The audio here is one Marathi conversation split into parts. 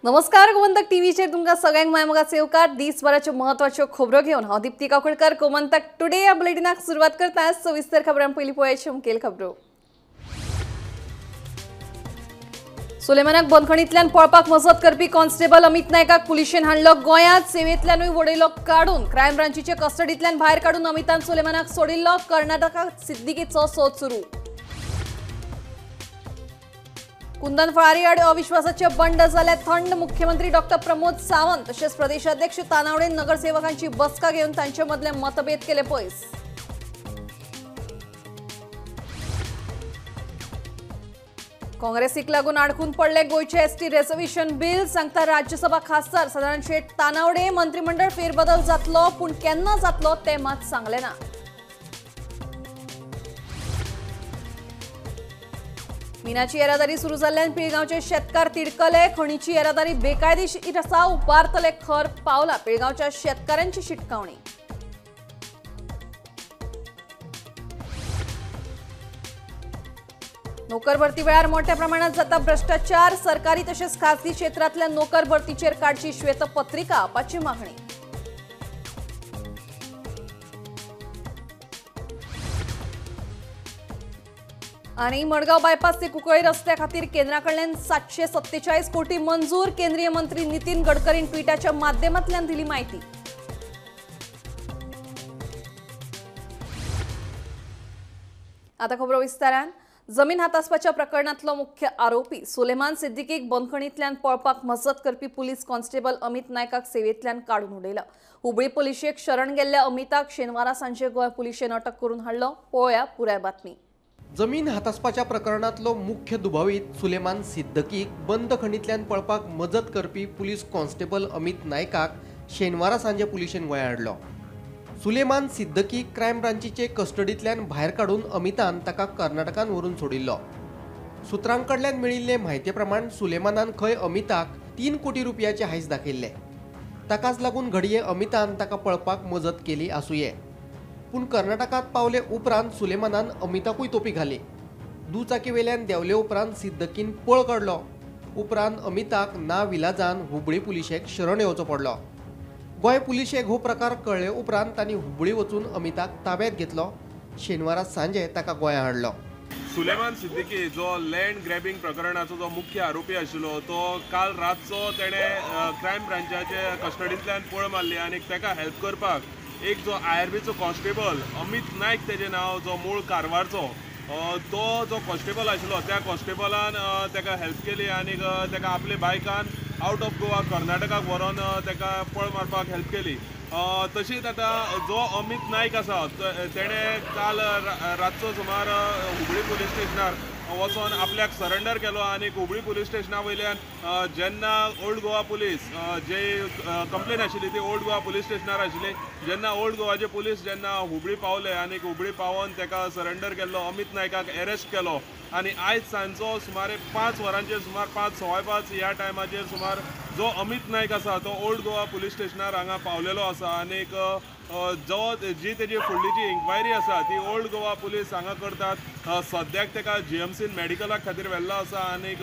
नमस्कार गोमंतक टीव्हीचेर तुमकां सगळ्यांक मायमोगाचे येवकार दिसभराच्यो म्हत्वाच्यो खबरो घेवन हांव दीप्ती काकुळकर गोमंतक टुडे ह्या बुलेटिनाक सुरवात करता। सविस्तर खबरां पयलीं पळोवया मुखेल खबरो। सुलेमानाक बंदखणींतल्यान पळपाक मजत करपी कॉन्स्टेबल अमित नायकाक पुलिशेन हाडलो गोंयांत सेवेंतल्यानूय वडयलो काडून क्रायम ब्रांचीचे कस्टडींतल्यान भायर काडून अमितान सुलेमानाक सोडिल्लो। कर्नाटकात सिद्दीकीचो सोद सुरू। कुंदन फळारी आड अविश्वासाचे बंड जाले थंड। मुख्यमंत्री डॉक्टर प्रमोद सावंत तसेच प्रदेशाध्यक्ष तानावडे नगरसेवकांची बसका घेऊन तांचे मदले मतभेद केले पयस। काँग्रेसीक लागून आडकून पडले गोयचे एसटी रिझर्वेशन बिल। सांगता राज्यसभा खासदार सदानंद शेट तानावडे मंत्रिमंडळ फेरबदल जातलो पूण केन्ना जातलो ते मात सांगले ना। मिनाची येरादारी सुरू जाल्ल्यान पिळगांवचे शेतकार तिडकले। खणीची येरादारी बेकायदेशीर आसा उबारतले खर पावला पिळगांवच्या शेतकारांची शिटकावणी। नोकर भरती वेळार मोठ्या प्रमाणात जाता भ्रष्टाचार। सरकारी तसेच खासगी क्षेत्रातल्या नोकर भरतीचेर काडची श्वेतपत्रिका आपाची मागणी। आणि मडगाव बायपास ते कुंकळी रस्त्या खातीर केंद्राकडल्यान 747 कोटी मंजूर। केंद्रीय मंत्री नितीन गडकरीन ट्विटाच्या माध्यमांतल्यान दिली माहिती। आता खबरो विस्तारान। जमीन हातासपाच्या प्रकरणातलो मुख्य आरोपी सुलेमान सिद्दीकीक बंदखणींतल्यान पळपाक मजत करपी पुलीस कॉन्स्टेबल अमित नायकाक सेवेंतल्यान काडून उडयला। हुबळी पुलिशेक शरण गेल्ल्या अमिताक शेनवारा सांजे गोंय पुलिशेन अटक करून हाडलो। पळोवया पुराय बातमी। जमीन हातासपाच्या प्रकरणातलो मुख्य दुबावीत सुलेमान सिद्दीकीक बंदखणींतल्यान पळपाक मजत करपी पुलीस कॉन्स्टेबल अमित नायकाक शेनवारा सांजे पुलिशेन गोंय हाडलो। सुलेमान सिद्दीकीक क्रायम ब्रांचीचे कस्टडींतल्यान भायर काडून अमितान ताका कर्नाटकान व्हरून सोडिल्लो। सुत्रांकडल्यान मेळिल्ले म्हायती प्रमाण सुलेमानान खंय अमिताक 3 कोटी रुपयाचे हायस दाखयल्ले। ताकाच लागून घडये अमितान ताका पळपाक मजत केली आसुये। पूण कर्नाटकात पावले उपरांत सुलेमानान अमिताकूय तोपी घाली। दुचाकी वेल्यान देंवले उपरांत सिद्दीकीन पळ काडलो। उपरांत अमिताक ना विलाजान हुबळी पुलिशेक शरण येवचो पडलो। गोंय पुलिशेक हो प्रकार कळ्ळे उपरांत तांणी हुबळी वचून अमिताक ताब्यात घेतलो। शेनवारा सांजे ताका गोंया हाडलो। सुलेमान सिद्दीकी जो लँड ग्रॅबिंग प्रकरणाचो जो मुख्य आरोपी आशिल्लो तो काल रातचो तेणे क्रायम ब्रांचाचे कस्टडींतल्यान पळ मारली आनी ताका हेल्प करपाक एक जो IRBचो कॉन्स्टेबल अमित नायक तेजें नांव जो मूळ कारवारचो तो जो कॉन्स्टेबल आशिल्लो त्या कॉन्स्टेबलान ताका हेल्प केली आनी ताका आपले बायकान आउट ऑफ गोवा कर्नाटकाक व्हरोन ताका पळ मारपाक हेल्प केली। तशीच आतां जो अमित नायक आसा तेणें काल रातचो सुमार हुबळी पुलीस स्टेशनार वचोन आपल्याक सरेंडर केलो आनी हुबळी पुलीस स्टेशना वयल्यान जेन्ना ओल्ड गोवा पुलीस जे कंप्लेन आशिल्ली ती ओल्ड गोवा पुलीस स्टेशनार आशिल्ली जेन्ना ओल्ड गोवाचे पुलीस जेन्ना हुबळी पावले आनी हुबळी पावोन ताका सरेंडर केल्लो अमित नायकाक अरेस्ट केलो आनी आयज सांजचो सुमारे 5 वरांचेर सुमार 5:15 ह्या टायमाचेर सुमार जो अमित नायक आसा तो ओल्ड गोवा पुलीस स्टेशनार हांगा पावलेलो आसा आनीक जी तेजी फुडली जी इन्क्वायरी आसा ती ओल्ड गोवा पुलीस हांगा करतात। सद्याक ताका GMCन मेडिकला खातीर व्हेल्लो आसा आनीक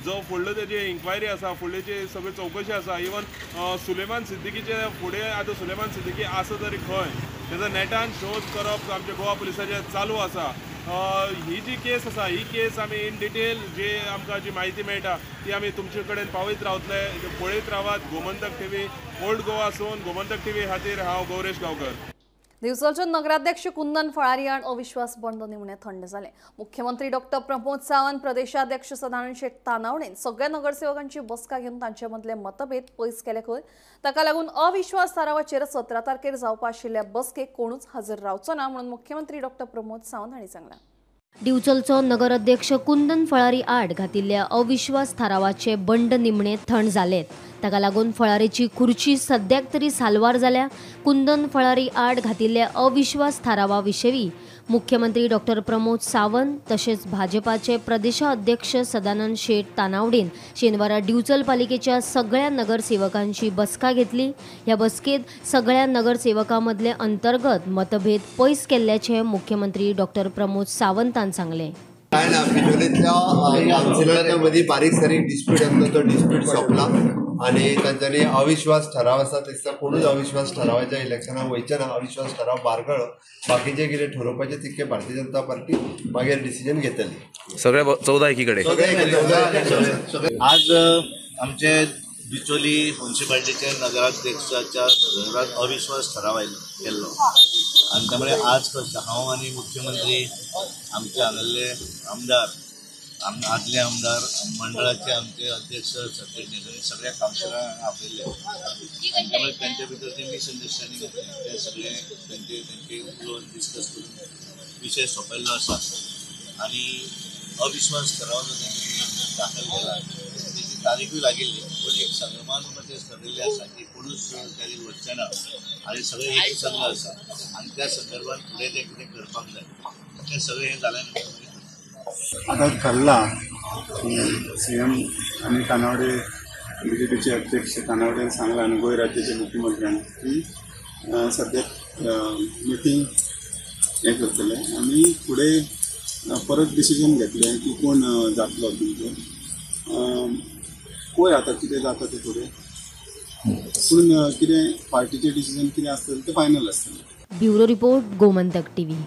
जो फुडलो तेजी इन्क्वायरी आसा फुडलीची सगळी चवकशी आसा इवन सुलेमान सिद्दीकीचे फुडें आतां सुलेमान सिद्दीकी आसा तरी खंय तेजो नेटान शोध करप आमच्या गोवा पुलिसाचें चालू आसा। ही जी केस आसा ही केस आमी इन डिटेल जी आमकां जी म्हायती मेळटा ती आमी तुमचे कडेन पावयत रावतले। पळयत रावात गोमंतक टीव्ही ओल्ड गोवासून गोमंतक टीव्ही खातीर हांव गौरेश गांवकर। दिवचलचे नगराध्यक्ष कुंदन फळारी आड अविश्वास बंड निमणे थंड जाले। मुख्यमंत्री डॉक्टर प्रमोद सावंत प्रदेशाध्यक्ष सदानंद शेट तानावडेन सगळ्या नगरसेवकांची बसका घेवन तांचे मदले मतभेद पयस केले खंय ताका लागून अविश्वास थारावाचेर 17 तारखेर जावपा आशिल्ल्या बसकेक कोणूच हजर रावचो ना म्हणून मुख्यमंत्री डॉक्टर प्रमोद सावंत हांणी सांगला। दिवचलचो नगराध्यक्ष कुंदन फळारी आड घातिल्ल्या अविश्वास थारावाचे बंड निमणे थंड जालेत। ताका लागून फळारीची खुर्ची सद्याक तरी साल्वार जाल्या। कुंदन फळारी आड घातिल्ल्या अविश्वास थारावा विशयी मुख्यमंत्री डॉक्टर प्रमोद सावंत तसेच भाजपाचे प्रदेशाध्यक्ष सदानंद शेट तानावडेन शेनवारा दिवचल पालिकेच्या सगळ्या नगरसेवकांची बसका घेतली। ह्या बसकेत सगळ्या नगरसेवकांमधले अंतर्गत मतभेद पयस केल्ल्याचे मुख्यमंत्री डॉक्टर प्रमोद सावंतान सांगले। बिजोलीतल्या काउन्सिलरांच्या मदीं बारीक सारीक डिस्प्यूट आसलो तो डिस्प्यूट सोंपला आणि तांच्यांनी अविश्वास ठराव आसा दिसता कोणूच अविश्वास ठरावाच्या इलेक्शनाक वयचे ना. अविश्वास ठराव बारगळो. बाकीचे कितें ठरोवपाचे तितके भारतीय जनता पार्टी मागीर डिसिजन घेतली. सगळ्या 14 एकीकडे. आज आमचे बिचोली म्युन्सिपाल्टीचे नगराध्यक्षाच्या घरात अविश्वास ठराव केल्लो आनी त्यामुळे आज हांव आनी मुख्यमंत्री आमचे हांगासले आमदार आदले आमदार मंडळाचे आमचे अध्यक्ष सरचिटणीस सगळ्या कावन्सिलरांक आपयले आनी त्यामुळे त्यांच्या भितर ते मिसअंडरस्टँडींग ते सगळे त्यांचे उलोवन डिस्कस करून विशय सोंपयल्लो आसा आनी अविश्वास ठराव जो तेंच्यांनी दाखल केला त्याची तारीखूय लागिल्ली पण एक संगमान मध्ये ठरलेले आसा की कोणूच त्याची वचचे ना आनी सगळे एक संघ आसा आनी त्या संदर्भात फुडें ते कितें करपाक जाय तें सगळें हें जालें नंतर आता ठरला की सीएम आणि तानावडे बीजेपीचे अध्यक्ष तानावडेन सांगला आणि गोंय राज्याचे मुख्यमंत्र्यांनी की सध्या मिटींग हे करतले आणि पुढे परत डिसिजन घेतले की कोण जातलो तुमचो पळय आतां कितें जाता तें फुडें पूण कितें पार्टीचे डिसिजन कितें आसतलें तें फायनल आसतलें. Bureau report Gomantak TV.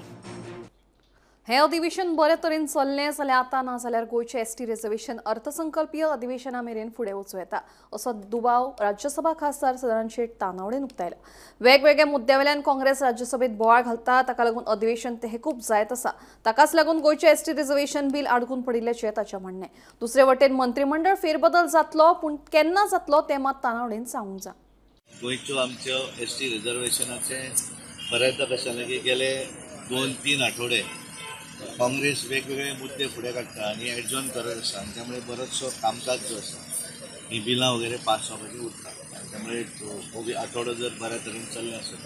हे अधिवेशन बरे तरेन चल्लें जाल्यार आतां ना जाल्यार गोंयचें एसटी रिजर्वेशन अर्थसंकल्पीय अधिवेशना मेरेन फुडें वचूं येता असो दुबाव राज्यसभा खासदार सदानंद शेट तानावडेन उक्तायला. वेगवेगळ्या मुद्द्यावेल्यान काँग्रेस राज्यसभेत बोवाळ घालता ताका लागून अधिवेशन तेहकूब जायत आसा. ताकाच लागून गोंयचें एसटी रिजर्वेशन बील आडकून पडिल्ल्याचें ताचें म्हणणें. दुसरे वटेन मंत्रिमंडळ फेरबदल जातलो पूण केन्ना जातलो तें मात तानावडेन सांगूंक जाय. गोंयच्यो आमच्यो एसटी रिजर्वेशनाचे बऱ्याचदा कशें जालें की गेले 2-3 आठवडे काँग्रेस वेगवेगळे मुद्दे फुडें काडटा आनी एडजॉर्न करत आसा आनी त्यामुळे बरोचसो कामकाज जो आसा ही बिलां वगैरे पास जावपाची उरता आनी त्यामुळे हो आठवडो जर बऱ्या तरेन चल्लें आसत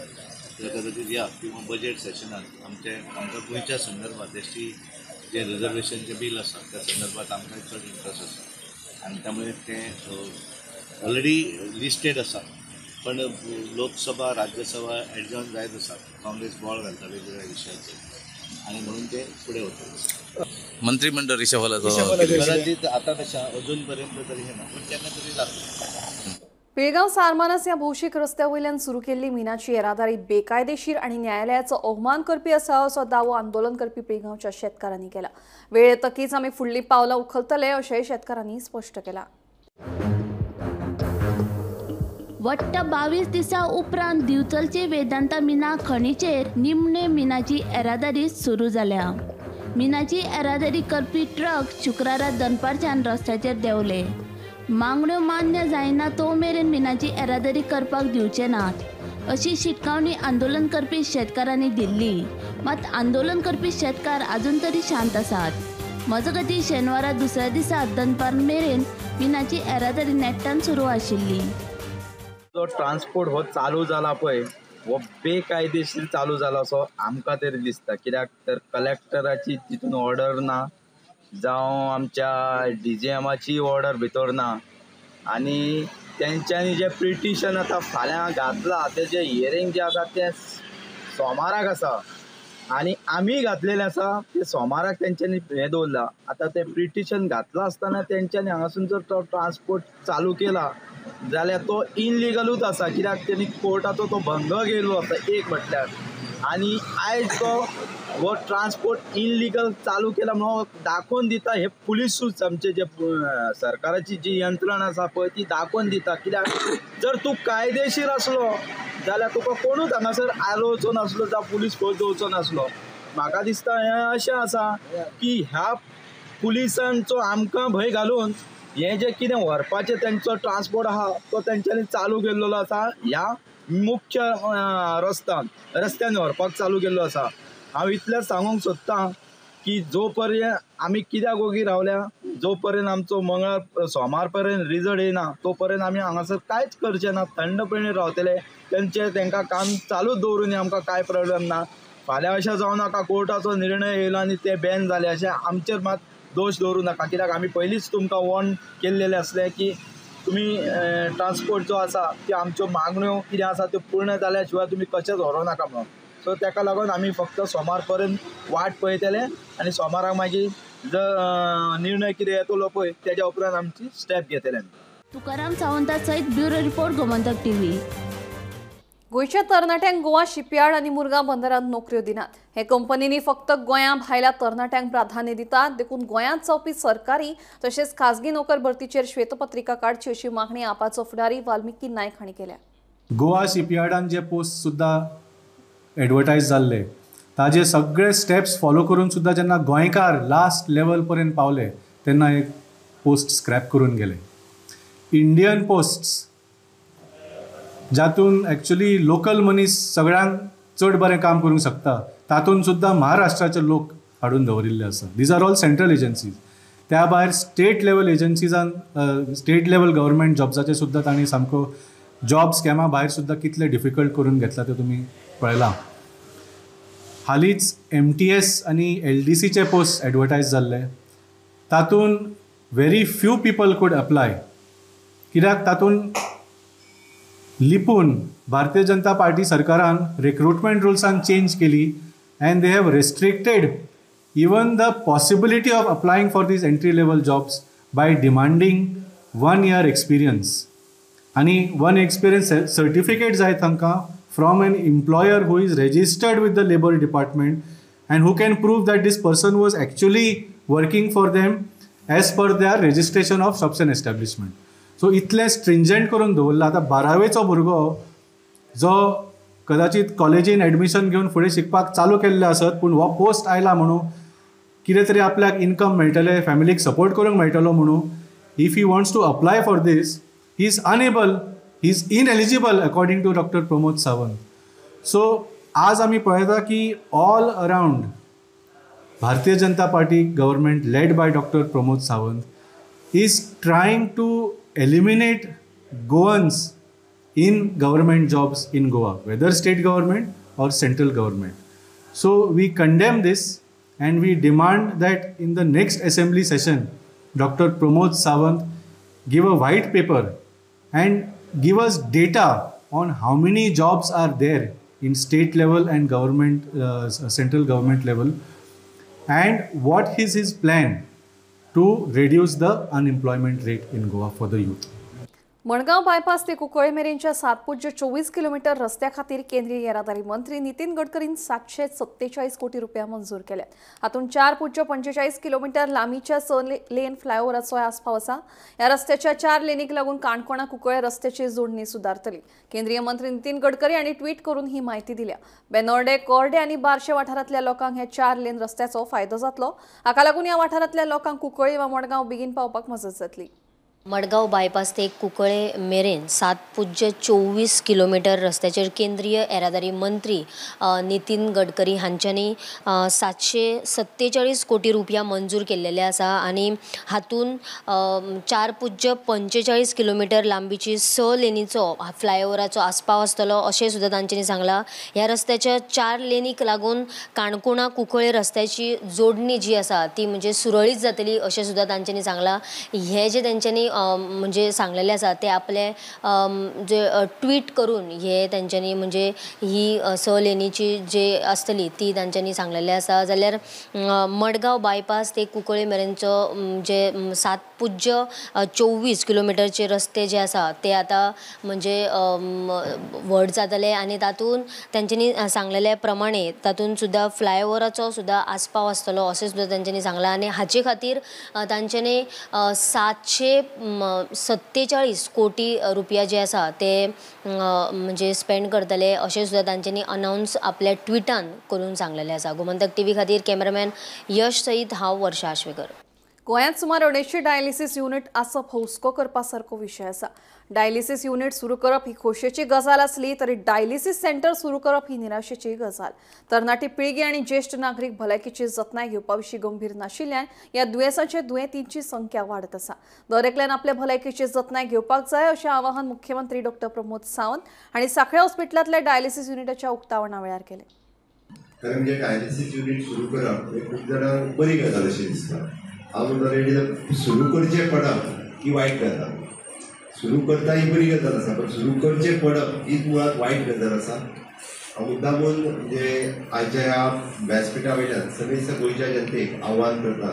जाल्यार कदाचित या किंवा बजेट सेशनात आमकां गोंयच्या संदर्भात एसटी जे रिजर्वेशनचे बील आसा त्या संदर्भात आमकां चड इंट्रस्ट आसा आनी त्यामुळे तें ऑलरेडी लिस्टेड आसा पण लोकसभा राज्यसभा एडजॉर्न जायत आसा. काँग्रेस बॉल घालता वेगवेगळ्या विशयाचेर आणि म्हणून ते पुढे होतं. मंत्रिमंडळ रिशफलाचो कदाचित आता तशा अजूनपर्यंत तरी हे ना पण केन्ना तरी जाता. पिळगांव सारमानस ह्या भौशीक रस्त्यावयल्यान सुरू केल्ली मिनाची येरादारी बेकायदेशीर आणि न्यायालयाचो अवमान करपी आसा असो दावो आंदोलन करपी पिळगांवच्या शेतकारांनी केला. वेळ येतकीच आमी फुडली पावलां उखलतले अशेंय शेतकारांनी स्पश्ट केला. वट्ट 22 दिसा उपरांत दिवचलचे वेदांता मिना खणीचेर निमणे मिनाची येरादारी सुरू जाल्या. मिनाची येरादारी करपी ट्रक शुक्रारा दनपारच्यान रस्त्याचेर देंवले. मागण्यो मान्य जायना तो मेरेन मिनाची येरादारी करपाक दिवचे नात अशी शिटकावणी आंदोलन करपी शेतकारांनी दिल्ली. मात आंदोलन करपी शेतकार अजून तरी शांत आसात. मजगतीं शेनवारा दुसऱ्या दिसा दनपार मेरेन मिनाची येरादारी नेट्टान सुरू आशिल्ली. जो ट्रान्सपोर्ट हो चालू जाला पळय हो बेकायदेशीर चालू जाला असो आमकां तरी दिसता. कित्याक तर कलेक्टराची तितून ऑर्डर ना जावं आमच्या DGMची ऑर्डर भितर ना आनी तेंच्यांनी जे पिटिशन आतां फाल्यां घातलां तेजें हियरींग जें आसा तें सोमाराक आसा आनी आमी घातलेलें आसा तें सोमाराक तेंच्यांनी हें दवरलां. आतां तें पिटिशन घातलां आसतना तेंच्यांनी हांगासून जर तो ट्रान्सपोर्ट चालू केला जाल्यार तो इनलिगलूच आसा. कित्याक तेणी कोर्टाचो तो भंग केलो आसा एक म्हटल्यार आनी आयज तो हो ट्रान्सपोर्ट इनलिगल चालू केला म्हणून दाखोवन दिता हे पुलीसूच आमचे जे सरकाराची जी यंत्रणा आसा पळय ती दाखोवन दिता. कित्याक जर तूं कायदेशीर आसलो जाल्यार तुका कोणूच हांगासर आलोवचो नासलो जावं पुलीस खंय दवरचो नासलो. म्हाका दिसता हें अशें आसा की ह्या पुलिसांचो आमकां भंय घालून हे जे कितें व्हरपाचें तेंचो ट्रान्सपोर्ट आहा तो तेंच्यांनी चालू केल्लो आसा. ह्या मुख्य रस्त्यान व्हरपाक चालू केल्लो आसा. हांव इतलेंच सांगूंक सोदतां की जो पर्यंत आमी कित्याक ओगी रावल्या जो पर्यंत आमचो मंगळ सोमार पर्यंत रिजल्ट येना तो पर्यंत आमी हांगासर कांयच करचें ना. थंडपणी रावतले तेंकां काम चालूच दवरून आमकां कांय प्रॉब्लेम ना. फाल्यां अशें जावं नाका कोर्टाचो निर्णय येयलो आनी ते बॅन जाले अशें आमचेर मात दोश दवरूं नाका. कित्याक आमी पयलींच तुमकां वॉर्न केल्लेलें असलें की तुमी ट्रान्सपोर्ट जो आसा त्यो आमच्यो मागण्यो कितें आसा त्यो पूर्ण जाल्या शिवाय तुमी कशेंच व्हरों नाका म्हणून. सो ताका लागून आमी फक्त सोमार पर्यंत वाट पळयतले आनी सोमाराक मागीर जर निर्णय कितें येतलो पळय तेज्या उपरांत आमची स्टेप घेतले. तुकाराम सावंता सयत ब्युरो रिपोर्ट गोमंतक टीव्ही. गोयच्या तरणाट्यांक गोवा शिपयार्ड आनी मुरगांव बंदरांत नोकऱ्यो दिनात. हे कंपनींनी फक्त गोंया भायल्या तरणाट्यांक प्राधान्य दितात. देखून गोंयांत जावपी सरकारी तशेंच खासगी नोकर भरतीचेर श्वेतपत्रिका काडची अशी मागणी आपाचो फुडारी वाल्मिकी नायक हांणी केल्या. गोवा शिपयार्डान जे पोस्ट सुद्दां एडवर्टायज जाल्ले ताजे सगळे स्टेप्स फॉलो करून सुद्दां जेन्ना गोंयकार लास्ट लेवल पर्यंत पावले तेन्ना एक पोस्ट स्क्रॅप करून गेले. इंडियन पोस्ट्स जातून एक्चुअली लोकल मनीस सगळ्यांक चड बरें काम करूंक शकता तातूंत सुद्दां महाराष्ट्राचे लोक हाडून दवरिल्ले आसा. These are all central agencies. त्या भायर स्टेट लेवल एजन्सीजान स्टेट लेवल गव्हर्मेंट जॉब्साचे सुद्दां तांणी सामको जॉब स्कॅमा भायर सुद्दां कितले डिफिकल्ट करून घेतला ते तुमी पळयलां. हालींच MTS आनी LDCचे पोस्ट एडवर्टायज जाल्ले. तातूंत very few people could apply. कित्याक तातूंत लिपून भारतीय जनता पार्टी सरकारान रिक्रुटमेंट रुल्सान चेंज केली and they have restricted even the possibility of applying for these entry level jobs by demanding 1 year experience. आनी 1 एक्सपिरियन्स सर्टिफिकेट जाय तांकां from an employer who is registered with the labour department and who can prove that this person was actually working for them as per there registration of shops and establishment. So इतलें स्ट्रिंजंट करून दवरला. आतां 12वेचो भुरगो जो कदाचित कॉलेजीन एडमिशन घेवन फुडें शिकपाक चालू केल्ले आसत पूण हो पोस्ट आयला म्हणून कितें तरी आपल्याक इनकम मेळटलें, फॅमिलीक सपोर्ट करूंक मेळटलो म्हणून if he wants to apply for this he is unable, he is ineligible according to doctor Pramod Sawant. So आज आमी पळयता की all around Bharatiya Janata Party government led by doctor Pramod Sawant is trying to eliminate Goans in government jobs in Goa, whether state government or central government. So we condemn this and we demand that in the next assembly session, Dr. Pramod Sawant give a white paper and give us data on how many jobs are there in state level and government, central government level, and what is his plan to reduce the unemployment rate in Goa for the youth. Madgaon bypass ते कुंकळे मेरेनच्या 7.24 किलोमीटर रस्त्या खातीर केंद्रीय येरादारी मंत्री नितीन गडकरीन 747 कोटी रुपया मंजूर केल्यात. हातूंत 4.45 किलोमीटर लांबीच्या 6 लेन फ्लायओव्हराचो आस्पाव आसा. ह्या रस्त्याच्या 4 लेनीक लागून काणकोणा कुंकळे रस्त्याची जोडणी सुदारतली. केंद्रीय मंत्री नितीन गडकरी हांणी ट्वीट करून ही माहिती दिल्या. बेनोर्डे, कोर्डे आनी बार्शे वाठारांतल्या लोकांक हे 4 लेन रस्त्याचो फायदो जातलो. हाका लागून ह्या वाठारांतल्या लोकांक कुंकळे वा मडगांव बेगीन पावपाक मजत जातली. मडगांव बायपास ते कुंकळे मेरेन 7.24 किलोमीटर रस्त्याचेर केंद्रीय येरादारी मंत्री नितीन गडकरी हांच्यांनी 747 कोटी रुपया मंजूर केल्लेले आसा आनी हातून 4.45 किलोमीटर लांबीची 6 लेनीचो फ्लायओव्हराचो आस्पाव आसतलो अशें सुद्दां तांच्यांनी सांगलां. ह्या रस्त्याच्या 4 लेनीक लागून काणकोणा कुंकळे रस्त्याची जोडणी जी आसा ती म्हणजे सुरळीत जातली अशें सुद्दां तांच्यांनी सांगलां. हे जे तेंच्यांनी म्हणजे सांगलेले आसा ते आपले जे ट्वीट करून हे त्यांच्यानी म्हणजे ही 6 लेनीची जे असतली ती त्यांच्यानी सांगलेले आसा. जाल्यार मडगांव बायपास ते कुंकळे मेरेनचो जे 7.24 किलोमीटरचे रस्ते जे आसा ते आता म्हणजे व्हड जातले आनी तातूंत तेंच्यांनी सांगलेल्या प्रमाणे तातूंत सुद्दां फ्लायओव्हराचो सुद्दां आस्पाव आसतलो अशें सुद्दां तेंच्यांनी सांगलां. आनी हाचे खातीर तांच्यांनी 747 कोटी रुपया जे आसा ते म्हणजे स्पेंड करतले अशें सुद्दां तांच्यांनी अनाउन्स आपल्या ट्विटान करून सांगलेलें आसा. गोमंतक टीव्ही खातीर कॅमेरामॅन यश सईद हांव वर्षा आश्वेकर. गोंयांत सुमार 250 डायलिसीस युनिट आसप हुस्को करपा सारको विशय आसा. डायलिसीस युनिट सुरू करप ही खोशयेची गजाल आसली तरी डायलिसीस सेंटर सुरू करप ही निराशेची गजाल. तरणाटी पिळगी आनी ज्येष्ठ नागरीक भलायकेची जतनाय घेवपा विशीं गंभीर नाशिल्ल्यान ह्या दुयेंसाचे दुयेंतींची संख्या वाडत आसा. दर एकल्यान आपल्या भलायकेची जतनाय घेवपाक जाय अशें आवाहन मुख्यमंत्री डॉ. प्रमोद सावंत हांणी सांखळे हॉस्पिटलांतल्या डायलिसीस युनिटाच्या उक्तावणा वेळार केलें. कारण जे डायलिसीस युनिट सुरू करप हे खूब जाणांक बरी गजाल अशी दिसता. हांव ऑलरेडी सुरू करचें पडप ही वायट गजाल. सुरू करता ही बरी गजाल आसा पण सुरू करचें पडप हीच मुळात वायट गजाल आसा. हांव मुद्दामून म्हणजे आयच्या ह्या व्यासपिठा वयल्यान सगळ्या गोंयच्या जनतेक आव्हान करता,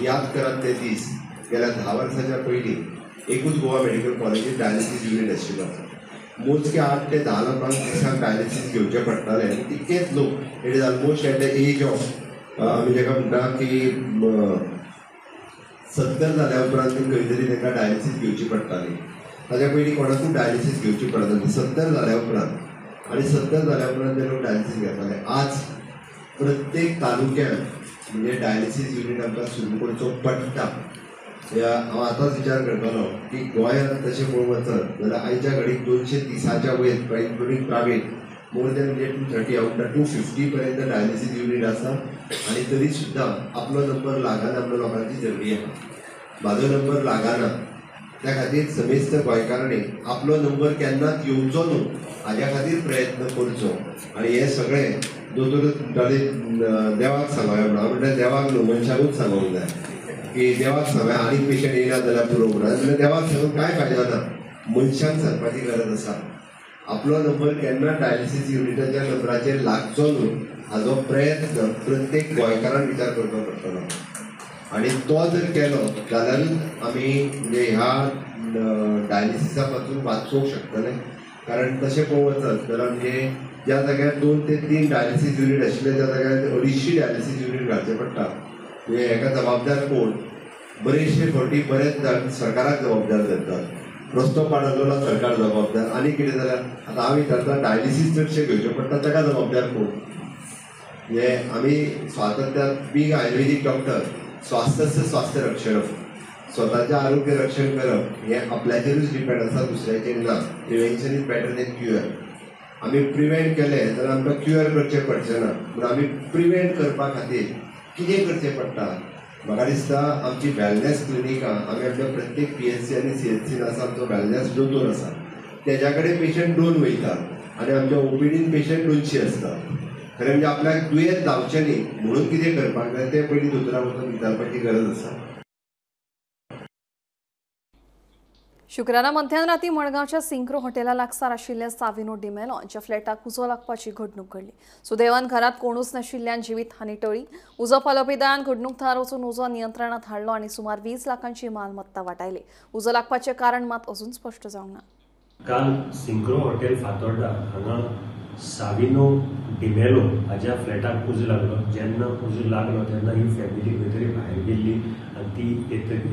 याद करात ते दीस गेल्या 10 वर्सांच्या पयलीं एकूच गोवा मेडिकल कॉलेजीत डायलिसीस युनिट आशिल्लो. मोजके 8 ते 10 लोकांक दिसाक डायलिसीस घेवचे पडटाले आनी तितकेच लोक it is almost at the age of आमी जेका म्हणटा की 70 जाल्या उपरांत खंय तरी तांकां डायलिसीस घेवची पडटाली. ताज्या पयलीं कोणाकूच डायलिसीस घेवची पडना. 70 जाल्या उपरांत आनी 70 जाल्या उपरांत ते लोक डायलिसीस घेताले. आज प्रत्येक तालुक्यात म्हणजे डायलिसीस युनिट आमकां सुरू करचो पडटा. हांव आतांच विचार करतालो की गोंयांत तशें पळोवंक वचत जाल्यार आयच्या घडीक 230च्या वयर इन्क्लुडींग प्रायवेट मोर दॅन म्हणजे 230 हांव म्हणटा 250 पर्यंत डायलिसीस युनिट आसा. आनी तरी सुद्दां आपलो नंबर लागना म्हणून लोकांची झगडी आसा. म्हाजो नंबर लागना त्या खातीर समेस्त गोंयकारांनी आपलो नंबर केन्नाच येवचो न्हू हाज्या खातीर प्रयत्न करचो. आनी हे सगळें दोतोर म्हणटाले देवाक सांगया म्हणून. हांव म्हणटा देवाक न्हू मनशाकूच सांगूंक जाय की देवाक सांगया आनी पेशंट येयना जाल्यार पुरो म्हणून. जाल्यार देवाक सांगून कांय फायदो ना. मनशांक सांगपाची गरज आसा. आपलो नंबर केन्ना डायलिसीस युनिटाच्या नंबराचेर लागचो न्हू हाजो प्रयत्न प्रत्येक गोंयकारान विचार करचो पडटलो. आनी तो जर केलो जाल्यारूच आमी म्हणजे ह्या डायलिसिसा पासून वाचूंक शकतले. कारण तशें पळोवंक वचत जाल्यार म्हणजे ज्या जाग्यार 2 ते 3 डायलिसीस युनिट आशिल्ले त्या जाग्यार 250 डायलिसीस युनिट घालचे पडटा. म्हणजे हेका जबाबदार कोण? बरेचशे फावटी बरेच जाण सरकाराक जबाबदार धरतात. रस्तो पाडलोलो सरकार जबाबदार. आनी कितें जाल्यार आतां हांव विचारता डायलिसीस चडशे घेवचे पडटा ताका जबाबदार कोण? म्हणजे आमी स्वातंत्र्यात बीग आयुर्वेदीक डॉक्टर स्वास्थ्य रक्षण स्वताचें आरोग्य रक्षण करप हें आपल्याचेरूच डिपेंड आसा, दुसऱ्याचेर ना. Prevention is better than cure. आमी प्रिवेंट केलें जाल्यार आमकां क्युअर करचें पडचें ना. पूण आमी प्रिवेंट करपा खातीर कितें करचें पडटा? म्हाका दिसता आमची वेलनेस क्लिनिकां आमी आमच्या प्रत्येक PHC आनी CHCन आसा आमचो वेलनेस दोतोर आसा. तेज्या कडेन पेशंट 2 वयता आनी आमच्या OPDन पेशंट 200 आसता. खरें म्हणजे आपल्याक दुयेंस जावचें न्ही म्हणून कितें करपाक जाय तें पयलीं दोतोराक वचून विचारपाची गरज आसा. शुक्रारा मध्यानराती मडगांवच्या सिंक्रो हॉटेला लागसार आशिल्ल्या साविनो डिमेलो हांच्या फ्लॅटाक उजो लागपाची घडणूक घडली. सुदैवान घरात कोणूच नाशिल्ल्यान जिवीत हानी टळ्ळी. उजो फालोपिदान घडणूक थळार वचून उजो नियंत्रणात हाडलो आनी सुमार 20 लाखांची मालमत्ता वाटायली. उजो लागपाचें कारण मात अजून स्पश्ट जावंक ना. काल सिंक्रो हॉटेल फातोर्डा हांगा साविनो डिमेलो हाज्या फ्लॅटाक उजो लागलो. जेन्ना उजो लागलो तेन्ना ही फॅमिली खंय तरी भायर गेल्ली आनी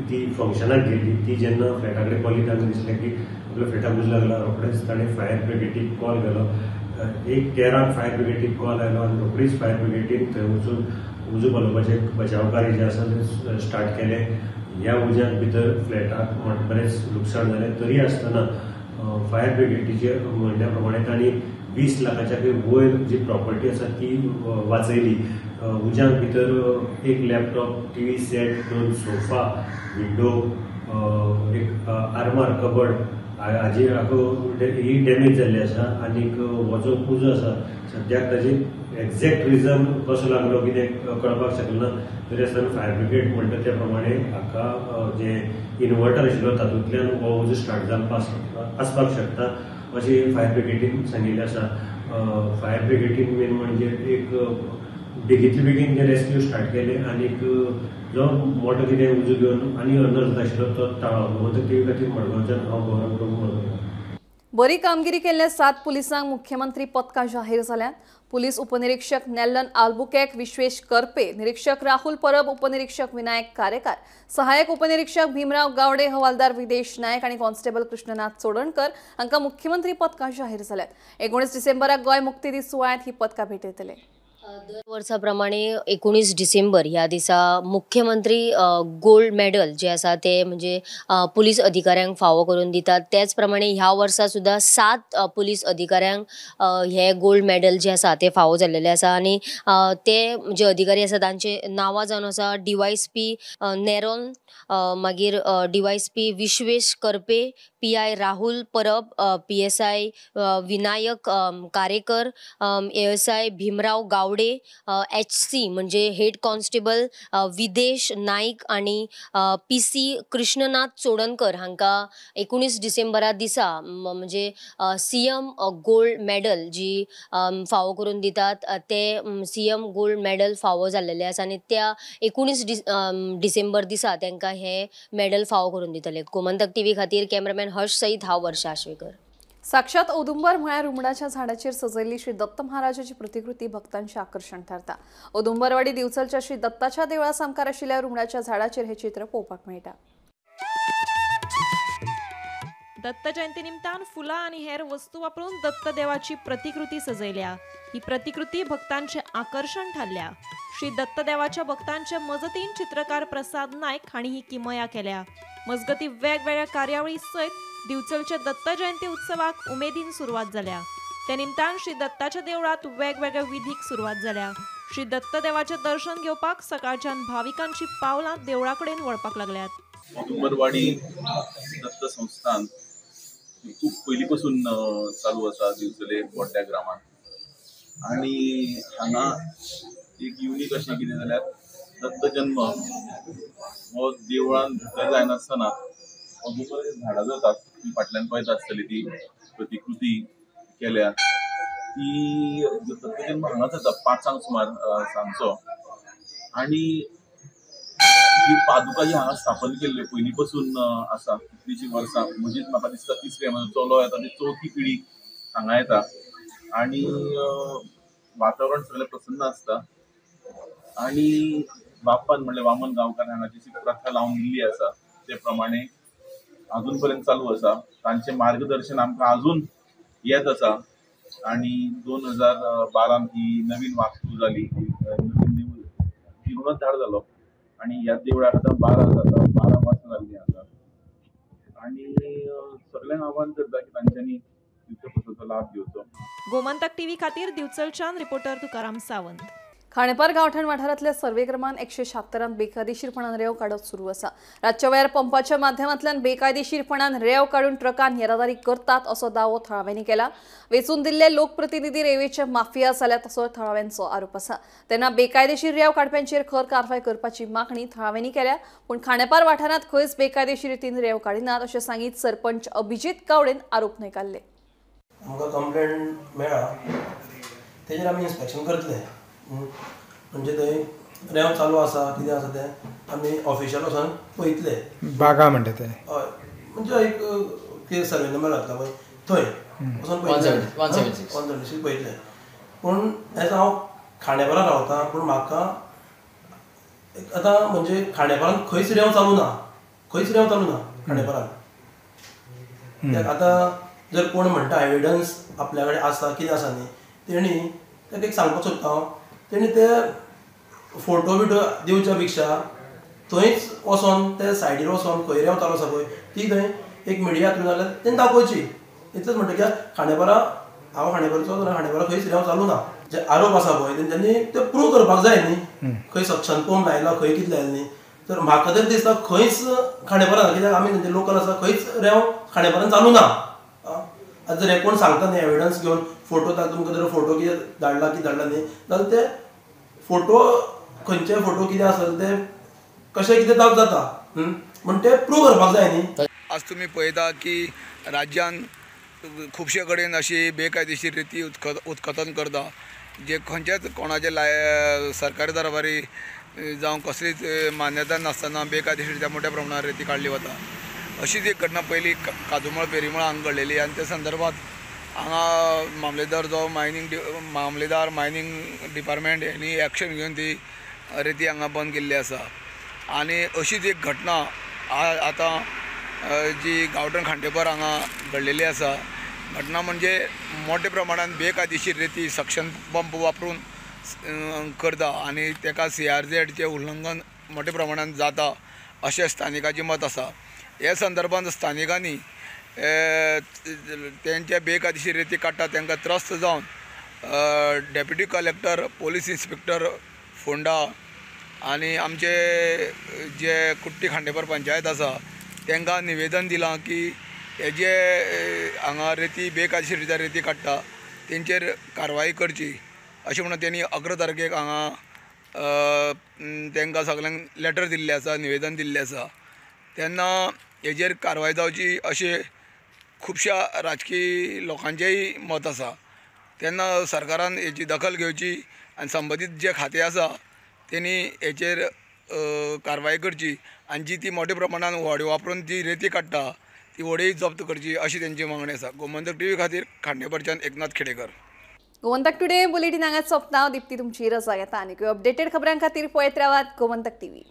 ती फंक्शनाक गेल्ली. ती जेन्ना फ्लॅटा कडेन पावली तांकां दिसलें की आपल्या फ्लॅटाक उजो लागला. रोखडेच ताणें फायर ब्रिगेडीक कॉल केलो. 1:13 फायर ब्रिगेडीक कॉल आयलो आनी रोखडीच फायर ब्रिगेडीन थंय वचून उजो पालोवपाचें बचाव कार्य जें आसा तें स्टार्ट केलें. ह्या उज्याक भितर फ्लॅटाक बरेंच लुकसाण जालें. तरी आसतना फायर ब्रिगेडीचे म्हणण्या प्रमाणे तांणी 20 लाखाच्या वयर जी प्रॉपर्टी आसा ती वाचयली. उज्याक भितर एक laptop, TV set, 2 sofa, window, एक आर्मार कबड हाजी ही डॅमेज जाल्ली आसा. आनीक हो जो उजो आसा सद्याक ताजे एक्झॅक्ट रिजन कसो लागलो कितें कळपाक शकना. तरी आसतना फायर ब्रिगेड म्हणटा त्या प्रमाणे हाका जे इन्वर्टर आशिल्लो तातूंतल्यान हो उजो स्टार्ट जावपाक आसपाक शकता अशें फायर ब्रिगेडीन सांगिल्लें आसा. फायर ब्रिगेडीन मेन म्हणजे एक बेगींतले बेगीन जे रेस्क्यू स्टार्ट केलें आनीक जो मोठो कितें उजो घेवन आनी अनर्थ आशिल्लो तो टाळ्ळो. ते खातीर मडगांवच्यान हांव गौरव प्रभू म्हणटा. बरी कामगिरी केल्ल्या 7 पुलिसांक मुख्यमंत्री पदकां जाहीर जाल्यात. पुलीस उपनिरीक्षक नेल्लन आल्बुकेर्क विश्वेश करपे, निरीक्षक राहुल परब, उपनिरीक्षक विनायक कारेकार, सहायक उपनिरीक्षक भीमराव गावडे, हवालदार विदेश नायक आणि कॉन्स्टेबल कृष्णनाथ चोडणकर हांकां मुख्यमंत्री पदकां जाहीर जाल्यात. 19 डिसेंबराक गोंय मुक्ती दीस सुवाळ्यात ही पदकां भेटयतले. दर वर्सा प्रमाणे 19 डिसेंबर ह्या दिसा मुख्यमंत्री गोल्ड मेडल जे आसा ते म्हणजे पुलीस अधिकाऱ्यांक फावो करून दितात. त्याच प्रमाणे ह्या वर्सा सुद्धा 7 पुलीस अधिकाऱ्यांक हे गोल्ड मेडल जे आसा ते फावो जाल्लेले आसा. आनी ते जे अधिकारी आसा तांचे नांवां जावन आसा DYSP नेरोन, मागीर DYSP Vishwesh Karpe, PI Rahul Parab, PSI Vinayak Karekar, ASI Bhimrao Gawade, HC म्हणजे हेड कॉन्स्टेबल विदेश नाईक आणि PC कृष्णनाथ चोडणकर हांका 19 डिसेंबरा दिसा म्हणजे CM गोल्ड मेडल जी फावो करून दितात ते CM गोल्ड मेडल फावो जाल्लेले आसा आनी त्या 19 डिसेंबर दिसा तांकां हे मेडल फावो करून दितले. गोमंतक TV खातीर कॅमेरामॅन हर्ष सईद, हांव वर्षा आश्वेकर. साक्षात औदुंबर म्हळ्यार रुमडाच्या झाडाचेर सजयल्ली श्री दत्त महाराजाची प्रतिकृती भक्तांचे आकर्षण ठरता. औदुंबरवाडी दिवचलच्या श्री दत्ताच्या देवळा सामकार आशिल्ल्या रुमडाच्या झाडाचेर हे चित्र पळोवपाक मेळटा. दत्त जयंती निमतान फुलां आनी हेर वस्तू वापरून दत्त देवाची प्रतिकृती सजयल्या. ही प्रतिकृती भक्तांचे आकर्षण ठरल्या. श्री दत्त देवाच्या भक्तांचे मजतीन चित्रकार प्रसाद नायक हांणी ही किमया केल्या. मजगती वेगवेगळ्या कार्यावळी सयत दिवचलचे दत्त जयंती उत्सवाक उमेदीन सुरवात जाल्या. त्या निमतान श्री दत्ताच्या देवळात वेगवेगळ्या विधीक सुरवात जाल्या. श्री दत्त देवाचे दर्शन घेवपाक सकाळच्यान भाविकांची पावलां देवळा कडेन वळपाक लागल्यात. औदुंबरवाडी दत्त संस्थान खूप पयलींपासून चालू आसा दिवचले व्हडल्या ग्रामात. आणि हांगा एक युनीक अशें कितें जाल्यार दत्त जन्म हो देवळान भितर जायनासतना औदुंबर झाडां जातात ती फाटल्यान पळयता आसतली ती प्रतिकृती केल्या ती दत्त जन्म हांगा जाता 5 सुमार सांजचो. आणि ही पादुका जी हांगा स्थापन केल्ली पयलीं पासून आसा कितलींशीं वर्सां म्हणजे म्हाका दिसता 3री म्हजो चलो येता ती 4थी पिढी हांगा येता. आणि वातावरण सगळें प्रसन्न आसता. आणि बापान म्हणल्यार वामन गांवकार हांगा जी प्रथा लावन दिल्ली आसा ते प्रमाणे अजून पर्यंत चालू आसा. तांचें मार्गदर्शन आमकां अजून येत आसा. आणि 2012 ही नवीन वास्तू जाली, नवीन जीर्णोद्धार जालो आणि ह्या देवळाक आतां 12 वर्सां जाल्लीं आसा. आणि सगळ्यांक आव्हान करता की तांच्यांनी तितको लाभ घेवचो. गोमंतक TV खातीर दिवचलच्यान रिपोर्टर तुकाराम सावंत. खाणेपार गांवठाण वाठारांतल्या सर्वे क्रमांक 176 बेकायदेशीरपणान रेंव काडप सुरू आसा. रातच्या वेळार पंपाच्या माध्यमांतल्यान बेकायदेशीरपणान रेंव काडून ट्रकान येरादारी करतात असो दावो थळाव्यांनी केला. वेचून दिल्ले लोकप्रतिनिधी रेंवेचे माफिया जाल्यात असो थळाव्यांचो आरोप आसा. तेन्ना बेकायदेशीर रेंव काडप्यांचेर खर कारवाय करपाची मागणी थळाव्यांनी केल्या. पूण खाणेपार वाठारांत खंयच बेकायदेशीर रितीन रेंव काडिनात अशें सांगीत सरपंच अभिजीत गावडेन आरोप न्हयकारले. आमकां कंप्लेंट मेळ्ळा तेजेर आमी इन्स्पेक्शन करतले. म्हणजे थंय रेंव चालू आसा कितें आसा तें आमी ऑफिशियल वचून पळयतले. बागा म्हणटा ते हय म्हणजे एक केस सर्वे नंबर घातला पळय थंय वचून पळयतले 176 पळयतले. पूण एज हांव खांडेपारां रावता पूण म्हाका आतां म्हणजे खांडेपारान खंयच रेंव चालू ना, खंयच रेंव चालू ना खांडेपारान. आतां जर कोण म्हणटा एविडन्स आपल्या कडेन आसा कितें आसा न्ही तेणी ताका एक सांगपाक सोदता हांव तेणी ते फोटो बिटो दिवच्या पेक्षा थंयच वचोन ते सायडीर वचोन खंय रेंव चालू आसा पळय ती थंय एक मिडिया थ्रू जाल्यार तेणी दाखोवची. इतलेंच म्हणटा की खांडेपारा हांव खांडेपारचो जाल्यार खांडेपारा खंयच रेंव चालू ना. जे आरोप आसा पळय तेंच्यांनी ते प्रूव करपाक जाय न्ही. खंय सक्शन पंप लायला खंय कितें लायला न्ही. तर म्हाका तरी दिसता खंयच खांडेपारान कित्याक आमी तेंचे लोकल आसा खंयच रेंव खांडेपारान चालू ना. आतां जर हे कोण सांगता न्ही एविडन्स घेवन फोटो तुमकां जर फोटो कितें धाडला की धाडला न्ही जाल्यार ते फोटो खंयचे फोटो कितें आसत ते कशें कितें जाता म्हण ते प्रूव करपाक जाय न्ही. आज तुमी पळयता की राज्यान खुबशे कडेन अशी बेकायदेशीर रिती उत्खनन करता जे खंयचेच कोणाचे सरकारी दरबारी जावं कसलीच मान्यता नासतना बेकायदेशीर मोठ्या प्रमाणात रिती काडली वता. अशीच एक घटना पयली काजुमळ पेरीमळ हांगा घडलेली आनी त्या संदर्भात हांगा मामलेदार मायनींग डिपार्टमेंट हेणी एक्शन घेवन ती रिती हांगा बंद केल्ली आसा. आनी अशीच एक घटना आतां जी गांवठण खांडेपार हांगा घडलेली आसा. घटना म्हणजे मोठ्या प्रमाणात बेकायदेशीर रिती सक्शन पंप वापरून करता आनी तेका CRZ उल्लंघन मोठ्या प्रमाणात जाता अशें स्थानिकांचें मत आसा. ह्या संदर्भांत स्थानिकांनी तेंच्या बेकायदेशीर रिती काडटा तांकां त्रस्त जावन deputy collector, police inspector Phonda आनी आमचे जे कुट्टी खांडेपार पंचायत आसा तांकां निवेदन दिलां की हे जे हांगा रेती बेकायदेशीर रेती काडटा तेंचेर कारवाई करची अशें म्हणून त्यांनी 11 तारखेक हांगा तांकां सगळ्यांक लेटर दिल्लें आसा, निवेदन दिल्लें आसा. तेन्ना हेजेर कारवाय जावची अशें खुबश्या राजकीय लोकांचेंय मत आसा. तेन्ना सरकारान हेची दखल घेवची आनी संबंदीत जे खाते आसा तेणी हेचेर कारवाय करची आनी जी ती मोठ्या प्रमाणान व्हडे वापरून जी रेती काडटा ती व्हडीय जप्त करची अशी तेंची मागणी आसा. गोमंतक टीव्ही खातीर खांडेपारच्यान एकनाथ खेडेकर. गोमंतक टुडे बुलेटिन हांगाच सोंपता. दिप्ती तुमची रजा घेता आनी अपडेटेड खबरां खातीर पळयत रावात गोमंतक टीव्ही.